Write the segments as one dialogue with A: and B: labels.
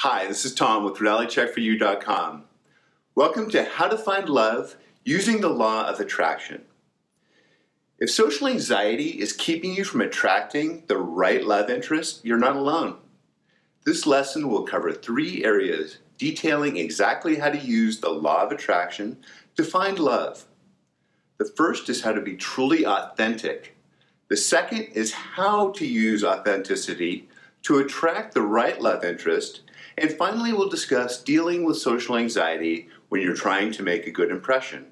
A: Hi, this is Tom with RealityCheckForYou.com. Welcome to How to Find Love Using the Law of Attraction. If social anxiety is keeping you from attracting the right love interest, you're not alone. This lesson will cover 3 areas detailing exactly how to use the law of attraction to find love. The first is how to be truly authentic. The second is how to use authenticity to attract the right love interest. And finally, we'll discuss dealing with social anxiety when you're trying to make a good impression.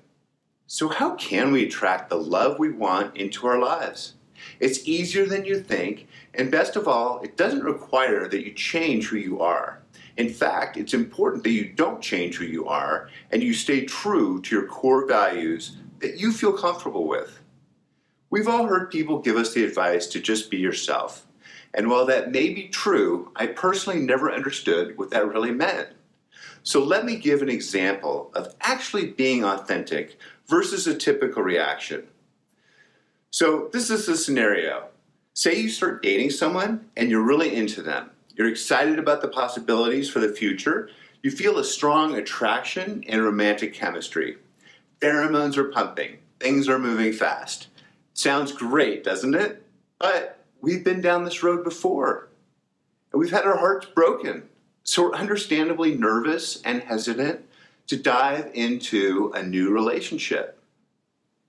A: So how can we attract the love we want into our lives? It's easier than you think, and best of all, it doesn't require that you change who you are. In fact, it's important that you don't change who you are and you stay true to your core values that you feel comfortable with. We've all heard people give us the advice to just be yourself. And while that may be true, I personally never understood what that really meant. So let me give an example of actually being authentic versus a typical reaction. So this is a scenario. Say you start dating someone and you're really into them. You're excited about the possibilities for the future. You feel a strong attraction and romantic chemistry. Pheromones are pumping. Things are moving fast. Sounds great, doesn't it? But we've been down this road before, and we've had our hearts broken. So we're understandably nervous and hesitant to dive into a new relationship.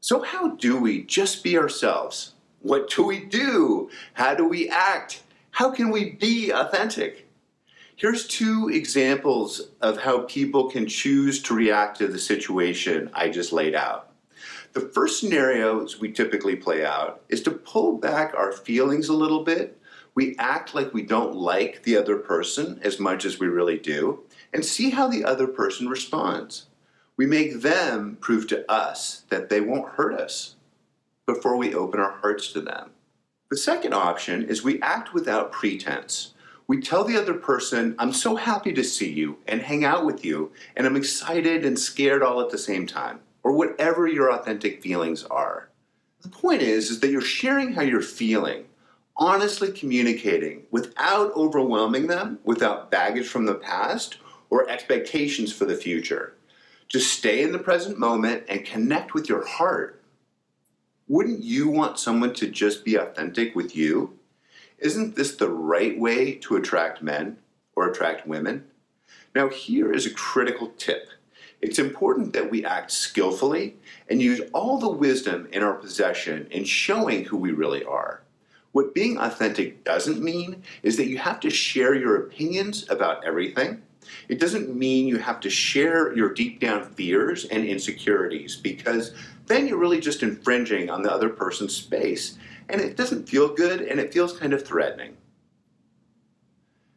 A: So how do we just be ourselves? What do we do? How do we act? How can we be authentic? Here's 2 examples of how people can choose to react to the situation I just laid out. The first scenarios we typically play out is to pull back our feelings a little bit. We act like we don't like the other person as much as we really do, and see how the other person responds. We make them prove to us that they won't hurt us before we open our hearts to them. The second option is we act without pretense. We tell the other person, I'm so happy to see you and hang out with you, and I'm excited and scared all at the same time, or whatever your authentic feelings are. The point is that you're sharing how you're feeling, honestly communicating without overwhelming them, without baggage from the past or expectations for the future. Just stay in the present moment and connect with your heart. Wouldn't you want someone to just be authentic with you? Isn't this the right way to attract men or attract women? Now here is a critical tip. It's important that we act skillfully and use all the wisdom in our possession in showing who we really are. What being authentic doesn't mean is that you have to share your opinions about everything. It doesn't mean you have to share your deep down fears and insecurities, because then you're really just infringing on the other person's space, and it doesn't feel good and it feels kind of threatening.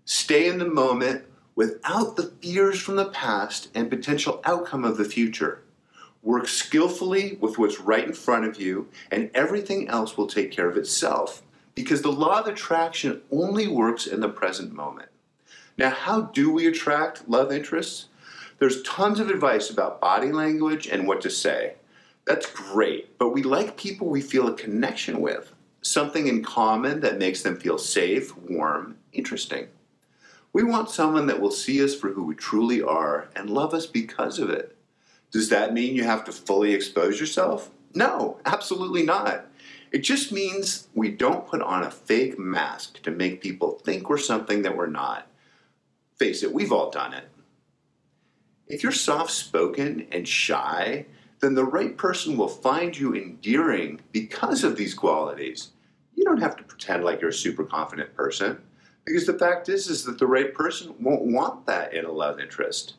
A: Stay in the moment without the fears from the past and potential outcome of the future. Work skillfully with what's right in front of you, and everything else will take care of itself, because the law of attraction only works in the present moment. Now, how do we attract love interests? There's tons of advice about body language and what to say. That's great, but we like people we feel a connection with, something in common that makes them feel safe, warm, interesting. We want someone that will see us for who we truly are and love us because of it. Does that mean you have to fully expose yourself? No, absolutely not. It just means we don't put on a fake mask to make people think we're something that we're not. Face it, we've all done it. If you're soft-spoken and shy, then the right person will find you endearing because of these qualities. You don't have to pretend like you're a super confident person, because the fact is that the right person won't want that in a love interest.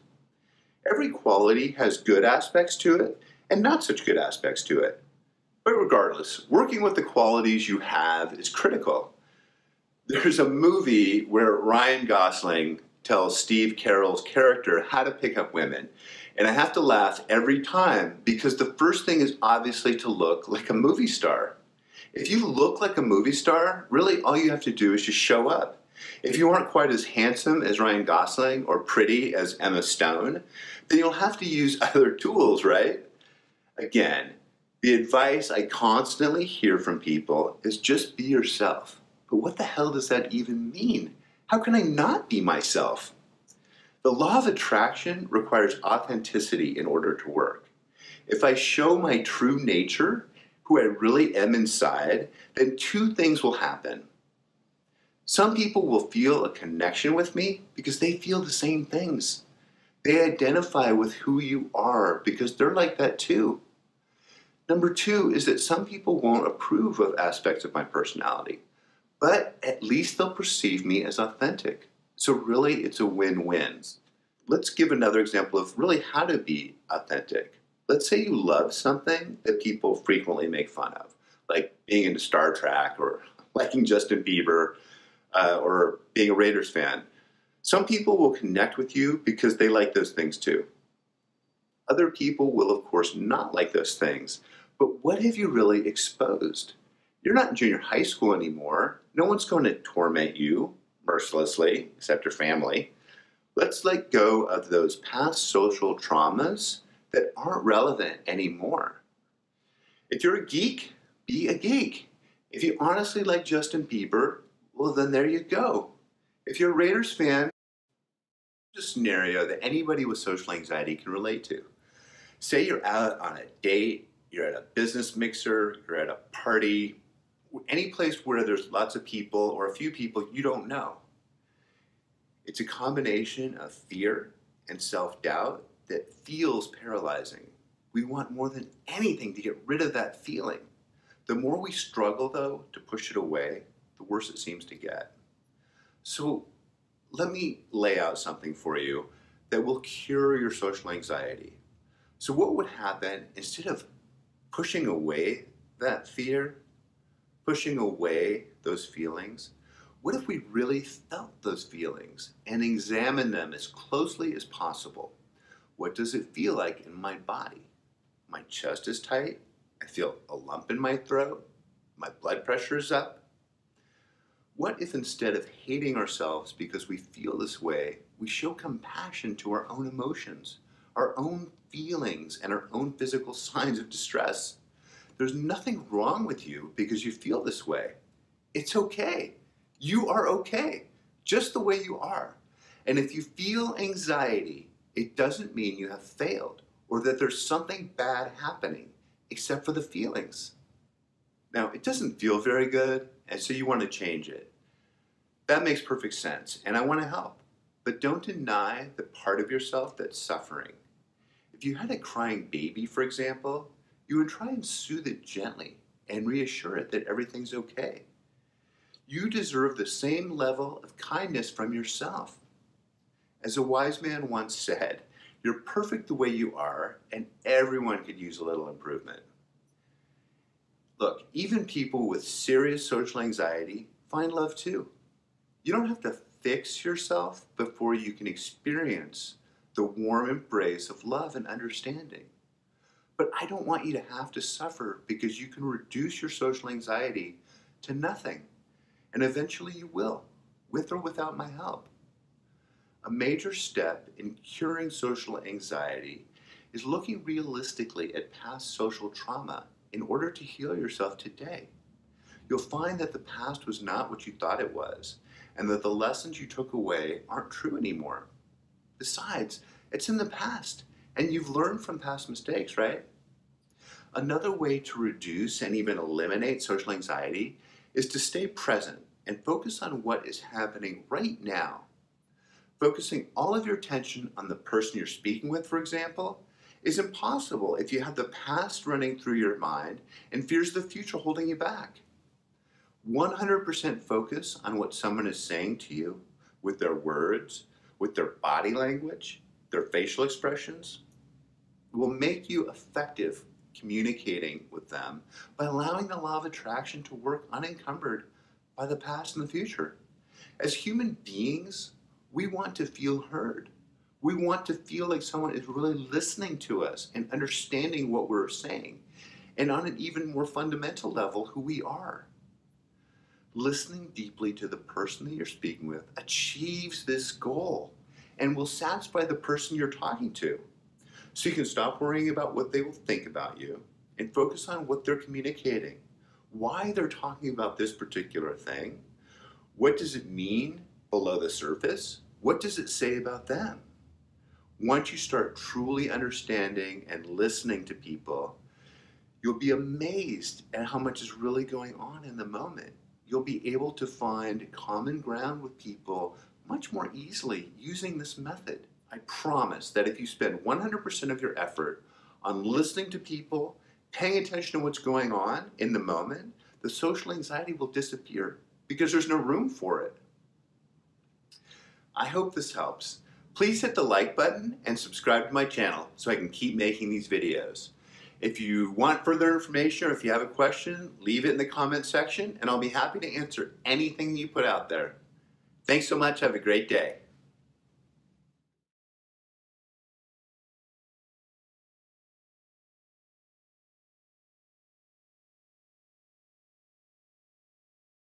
A: Every quality has good aspects to it and not such good aspects to it. But regardless, working with the qualities you have is critical. There's a movie where Ryan Gosling tells Steve Carell's character how to pick up women. And I have to laugh every time, because the first thing is obviously to look like a movie star. If you look like a movie star, really all you have to do is just show up. If you aren't quite as handsome as Ryan Gosling or pretty as Emma Stone, then you'll have to use other tools, right? Again, the advice I constantly hear from people is just be yourself. But what the hell does that even mean? How can I not be myself? The law of attraction requires authenticity in order to work. If I show my true nature, who I really am inside, then two things will happen. Some people will feel a connection with me because they feel the same things. They identify with who you are because they're like that too. Number two is that some people won't approve of aspects of my personality, but at least they'll perceive me as authentic. So really, it's a win-win. Let's give another example of really how to be authentic. Let's say you love something that people frequently make fun of, like being into Star Trek or liking Justin Bieber or being a Raiders fan. Some people will connect with you because they like those things too. Other people will, of course, not like those things. But what have you really exposed? You're not in junior high school anymore. No one's going to torment you mercilessly, except your family. Let's let go of those past social traumas that aren't relevant anymore. If you're a geek, be a geek. If you honestly like Justin Bieber, well, then there you go. If you're a Raiders fan, it's a scenario that anybody with social anxiety can relate to. Say you're out on a date, you're at a business mixer, you're at a party, any place where there's lots of people or a few people you don't know. It's a combination of fear and self-doubt that feels paralyzing. We want more than anything to get rid of that feeling. The more we struggle, though, to push it away, the worse it seems to get. So let me lay out something for you that will cure your social anxiety. So what would happen instead of pushing away that fear, pushing away those feelings? What if we really felt those feelings and examined them as closely as possible? What does it feel like in my body? My chest is tight. I feel a lump in my throat. My blood pressure is up. What if instead of hating ourselves because we feel this way, we show compassion to our own emotions, our own feelings, and our own physical signs of distress? There's nothing wrong with you because you feel this way. It's okay. You are okay, just the way you are. And if you feel anxiety, it doesn't mean you have failed or that there's something bad happening, except for the feelings. Now, it doesn't feel very good, and so you want to change it. That makes perfect sense, and I want to help. But don't deny the part of yourself that's suffering. If you had a crying baby, for example, you would try and soothe it gently and reassure it that everything's okay. You deserve the same level of kindness from yourself. As a wise man once said, you're perfect the way you are, and everyone could use a little improvement. Look, even people with serious social anxiety find love too. You don't have to fix yourself before you can experience the warm embrace of love and understanding. But I don't want you to have to suffer because you can reduce your social anxiety to nothing. And eventually you will, with or without my help. A major step in curing social anxiety is looking realistically at past social trauma in order to heal yourself today. You'll find that the past was not what you thought it was, and that the lessons you took away aren't true anymore. Besides, it's in the past, and you've learned from past mistakes, right? Another way to reduce and even eliminate social anxiety is to stay present and focus on what is happening right now. Focusing all of your attention on the person you're speaking with, for example, is impossible if you have the past running through your mind and fears the future holding you back. 100% focus on what someone is saying to you with their words, with their body language, their facial expressions, will make you effective communicating with them by allowing the law of attraction to work unencumbered by the past and the future. As human beings, we want to feel heard. We want to feel like someone is really listening to us and understanding what we're saying, and on an even more fundamental level, who we are. Listening deeply to the person that you're speaking with achieves this goal and will satisfy the person you're talking to. So you can stop worrying about what they will think about you and focus on what they're communicating, why they're talking about this particular thing, what does it mean below the surface, what does it say about them. Once you start truly understanding and listening to people, you'll be amazed at how much is really going on in the moment. You'll be able to find common ground with people much more easily using this method. I promise that if you spend 100% of your effort on listening to people, paying attention to what's going on in the moment, the social anxiety will disappear because there's no room for it. I hope this helps. Please hit the like button and subscribe to my channel so I can keep making these videos. If you want further information or if you have a question, leave it in the comment section and I'll be happy to answer anything you put out there. Thanks so much. Have a great day.